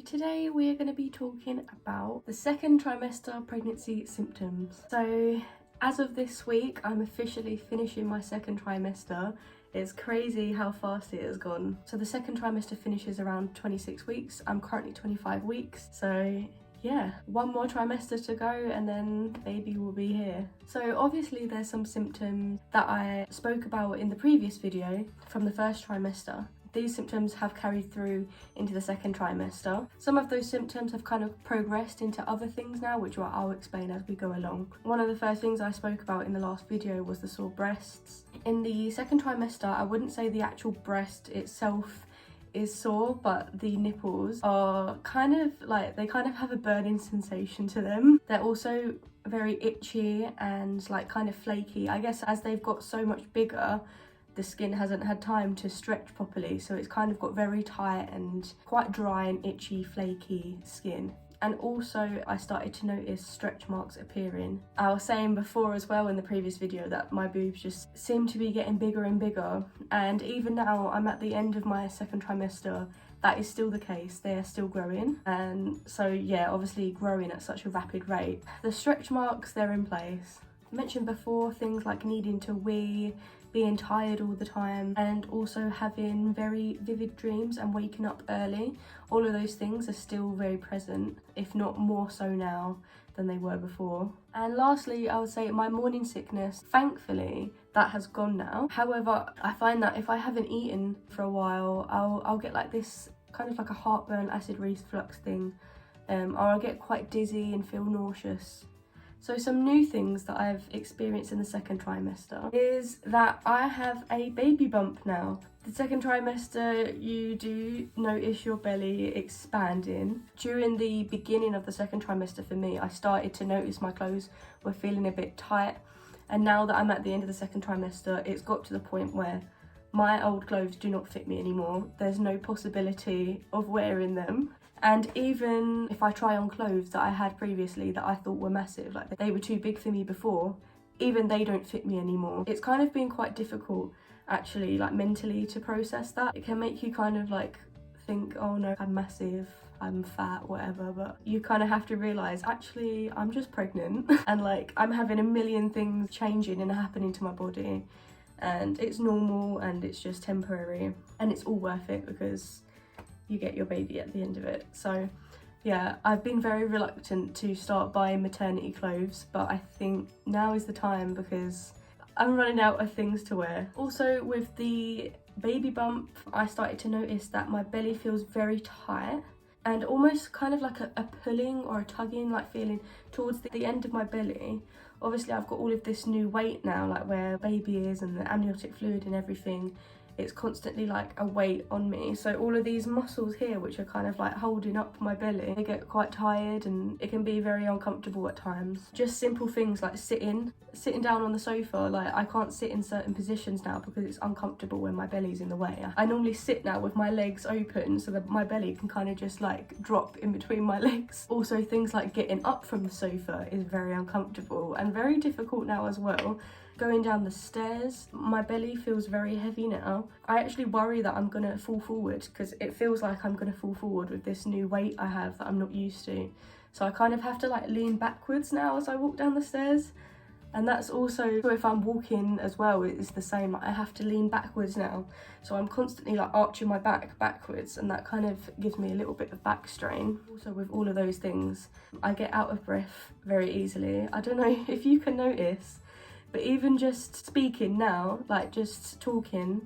today we are going to be talking about the second trimester pregnancy symptoms. So as of this week, I'm officially finishing my second trimester. It's crazy how fast it has gone. So the second trimester finishes around 26 weeks. I'm currently 25 weeks. So yeah, one more trimester to go and then baby will be here. So obviously there's some symptoms that I spoke about in the previous video from the first trimester. These symptoms have carried through into the second trimester. Some of those symptoms have kind of progressed into other things now, which I'll explain as we go along. One of the first things I spoke about in the last video was the sore breasts. In the second trimester, I wouldn't say the actual breast itself is sore, but the nipples are kind of have a burning sensation to them. They're also very itchy and like kind of flaky. I guess as they've got so much bigger, the skin hasn't had time to stretch properly, so it's kind of got very tight and quite dry and itchy, flaky skin. And also I started to notice stretch marks appearing. I was saying before as well in the previous video that my boobs just seem to be getting bigger and bigger, and even now I'm at the end of my second trimester, that is still the case. They are still growing, and so yeah, obviously growing at such a rapid rate. The stretch marks, they're in place. I mentioned before things like needing to wee, being tired all the time, and also having very vivid dreams and waking up early. All of those things are still very present, if not more so now than they were before. And lastly, I would say my morning sickness, thankfully that has gone now. However, I find that if I haven't eaten for a while, I'll get like this kind of like a heartburn, acid reflux thing, or I'll get quite dizzy and feel nauseous. So some new things that I've experienced in the second trimester is that I have a baby bump now. The second trimester, you do notice your belly expanding. During the beginning of the second trimester for me, I started to notice my clothes were feeling a bit tight. And now that I'm at the end of the second trimester, it's got to the point where my old clothes do not fit me anymore. There's no possibility of wearing them. And even if I try on clothes that I had previously that I thought were massive, like they were too big for me before, even they don't fit me anymore. It's kind of been quite difficult actually, like mentally, to process that. It can make you kind of like think, oh no, I'm massive, I'm fat, whatever, but you kind of have to realise actually I'm just pregnant and like I'm having a million things changing and happening to my body, and it's normal and it's just temporary, and it's all worth it because you get your baby at the end of it. So yeah, I've been very reluctant to start buying maternity clothes, but I think now is the time because I'm running out of things to wear. Also with the baby bump, I started to notice that my belly feels very tight and almost kind of like a pulling or a tugging like feeling towards the end of my belly. Obviously I've got all of this new weight now, like where baby is and the amniotic fluid and everything. It's constantly like a weight on me, so all of these muscles here which are kind of like holding up my belly, they get quite tired and it can be very uncomfortable at times. Just simple things like sitting down on the sofa, like I can't sit in certain positions now because it's uncomfortable when my belly's in the way. I normally sit now with my legs open so that my belly can kind of just like drop in between my legs. Also things like getting up from the sofa is very uncomfortable and very difficult now as well. Going down the stairs, my belly feels very heavy now. I actually worry that I'm gonna fall forward because it feels like I'm gonna fall forward with this new weight I have that I'm not used to. So I kind of have to like lean backwards now as I walk down the stairs. And that's also, if I'm walking as well, it's the same. I have to lean backwards now. So I'm constantly like arching my back backwards, and that kind of gives me a little bit of back strain. Also with all of those things, I get out of breath very easily. I don't know if you can notice, but even just speaking now, like just talking,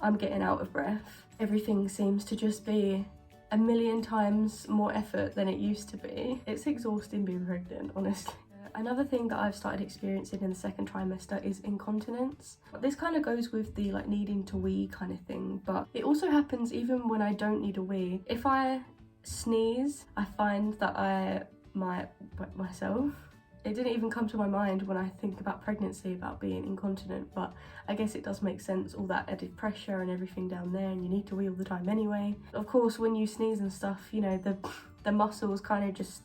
I'm getting out of breath. Everything seems to just be a million times more effort than it used to be. It's exhausting being pregnant, honestly. Another thing that I've started experiencing in the second trimester is incontinence. This kind of goes with the like needing to wee kind of thing, but it also happens even when I don't need a wee. If I sneeze, I find that I might wet myself. It didn't even come to my mind when I think about pregnancy about being incontinent, but I guess it does make sense, all that added pressure and everything down there, and you need to wee all the time anyway. Of course, when you sneeze and stuff, you know, the muscles kind of just,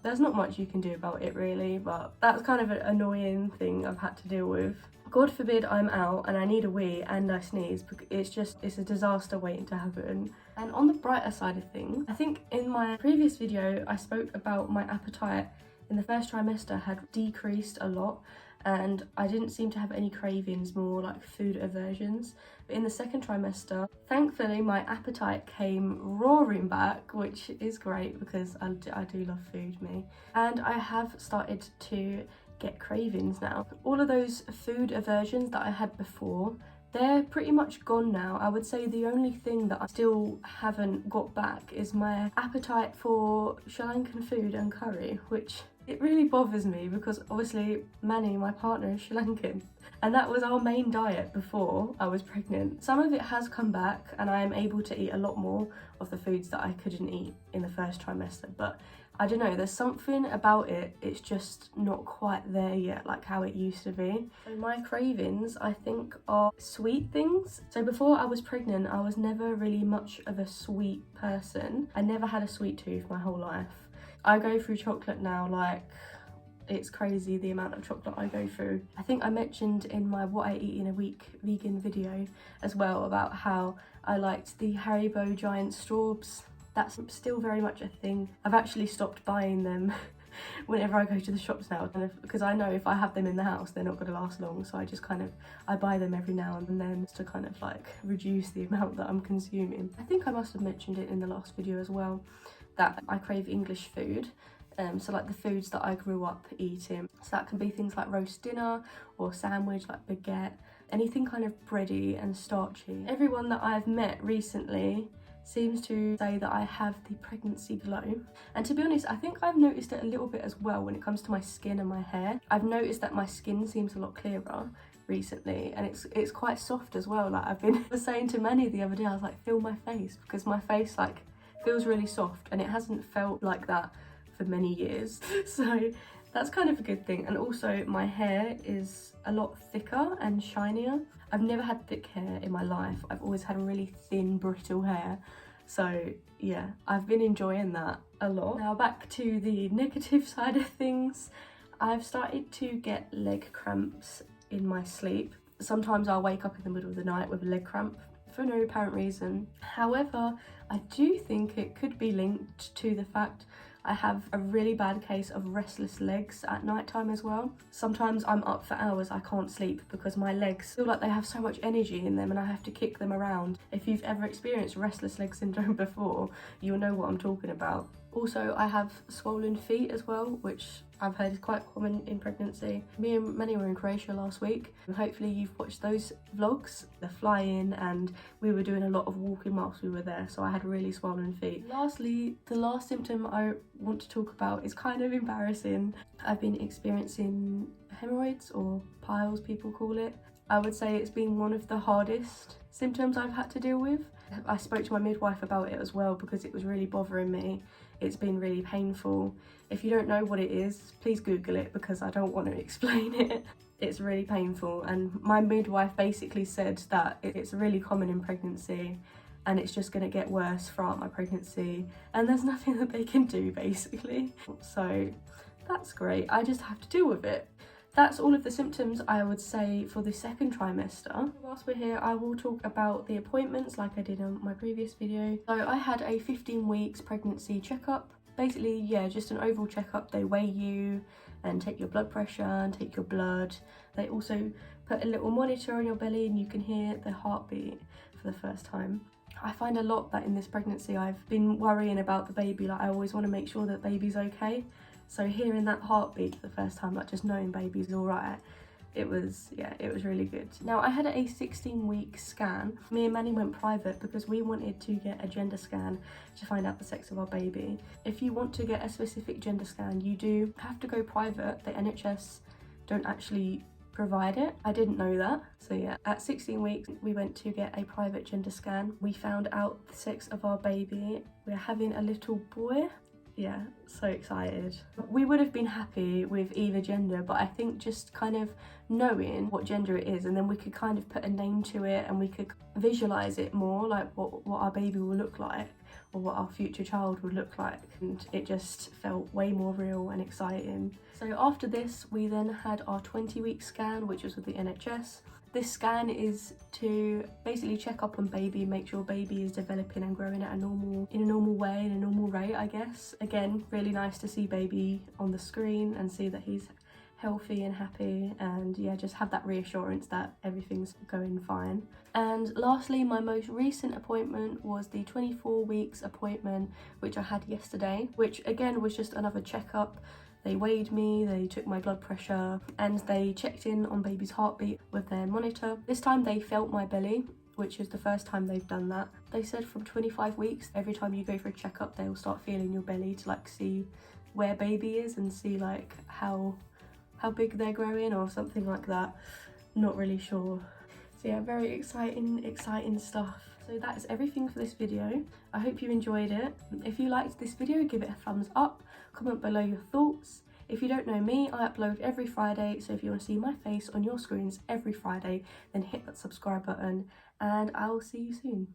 there's not much you can do about it really, but that's kind of an annoying thing I've had to deal with. God forbid I'm out and I need a wee and I sneeze, it's a disaster waiting to happen. And on the brighter side of things, I think in my previous video I spoke about my appetite in the first trimester had decreased a lot, and I didn't seem to have any cravings, more like food aversions. But in the second trimester, thankfully my appetite came roaring back, which is great because I do love food, me. And I have started to get cravings now. All of those food aversions that I had before, they're pretty much gone now. I would say the only thing that I still haven't got back is my appetite for Sri Lankan food and curry, which it really bothers me because obviously Manny, my partner, is Sri Lankan, and that was our main diet before I was pregnant. Some of it has come back and I am able to eat a lot more of the foods that I couldn't eat in the first trimester, but I don't know, there's something about it, it's just not quite there yet, like how it used to be. So my cravings, I think, are sweet things. So before I was pregnant, I was never really much of a sweet person. I never had a sweet tooth my whole life. I go through chocolate now, like, it's crazy the amount of chocolate I go through. I think I mentioned in my What I Eat in a Week vegan video as well about how I liked the Haribo giant straws. That's still very much a thing. I've actually stopped buying them whenever I go to the shops now, because I know if I have them in the house, they're not going to last long. So I buy them every now and then to kind of like reduce the amount that I'm consuming. I think I must have mentioned it in the last video as well, that I crave English food. So like the foods that I grew up eating. So that can be things like roast dinner or sandwich, like baguette, anything kind of bready and starchy. Everyone that I've met recently seems to say that I have the pregnancy glow, and to be honest, I think I've noticed it a little bit as well when it comes to my skin and my hair. I've noticed that my skin seems a lot clearer recently, and it's quite soft as well. Like I was saying to Manny the other day, I was like, feel my face, because my face like feels really soft and it hasn't felt like that for many years. So that's kind of a good thing. And also my hair is a lot thicker and shinier. I've never had thick hair in my life. I've always had really thin, brittle hair. So yeah, I've been enjoying that a lot. Now back to the negative side of things. I've started to get leg cramps in my sleep. Sometimes I'll wake up in the middle of the night with a leg cramp for no apparent reason. However, I do think it could be linked to the fact I have a really bad case of restless legs at night time as well. Sometimes I'm up for hours, I can't sleep because my legs feel like they have so much energy in them and I have to kick them around. If you've ever experienced restless leg syndrome before, you'll know what I'm talking about. Also, I have swollen feet as well, which I've heard is quite common in pregnancy. Me and Manny were in Croatia last week, and hopefully you've watched those vlogs. The flying, and we were doing a lot of walking whilst we were there, so I had really swollen feet. Lastly, the last symptom I want to talk about is kind of embarrassing. I've been experiencing hemorrhoids, or piles people call it. I would say it's been one of the hardest symptoms I've had to deal with. I spoke to my midwife about it as well because it was really bothering me. It's been really painful. If you don't know what it is, please Google it because I don't want to explain it. It's really painful, and my midwife basically said that it's really common in pregnancy and it's just going to get worse throughout my pregnancy, and there's nothing that they can do basically. So that's great, I just have to deal with it. That's all of the symptoms I would say for the second trimester. Whilst we're here, I will talk about the appointments like I did on my previous video. So I had a 15 weeks pregnancy checkup. Basically, yeah, just an overall checkup. They weigh you and take your blood pressure and take your blood. They also put a little monitor on your belly and you can hear the heartbeat for the first time. I find a lot that in this pregnancy I've been worrying about the baby. Like I always want to make sure that baby's okay. So hearing that heartbeat for the first time, like just knowing baby's all right, it was really good. Now I had a 16-week scan. Me and Manny went private because we wanted to get a gender scan to find out the sex of our baby. If you want to get a specific gender scan, you do have to go private. The NHS don't actually provide it. I didn't know that. So yeah, at 16 weeks, we went to get a private gender scan. We found out the sex of our baby. We're having a little boy. yeah, so excited. We would have been happy with either gender, but I think just kind of knowing what gender it is, and then we could kind of put a name to it and we could visualize it more, like what our baby will look like or what our future child would look like, and it just felt way more real and exciting. So after this we then had our 20-week scan, which was with the NHS. This scan is to basically check up on baby, make sure baby is developing and growing at a normal way, in a normal rate, I guess. Again, really nice to see baby on the screen and see that he's healthy and happy, and yeah, just have that reassurance that everything's going fine. And lastly, my most recent appointment was the 24 weeks appointment, which I had yesterday, which again was just another checkup. They weighed me, they took my blood pressure, and they checked in on baby's heartbeat with their monitor. This time they felt my belly, which is the first time they've done that. They said from 25 weeks, every time you go for a checkup, they'll start feeling your belly to like see where baby is and see like how big they're growing or something like that. Not really sure. So yeah, very exciting stuff. So that is everything for this video. I hope you enjoyed it. If you liked this video, give it a thumbs up, comment below your thoughts. If you don't know me, I upload every Friday, so if you want to see my face on your screens every Friday, then hit that subscribe button, and I'll see you soon.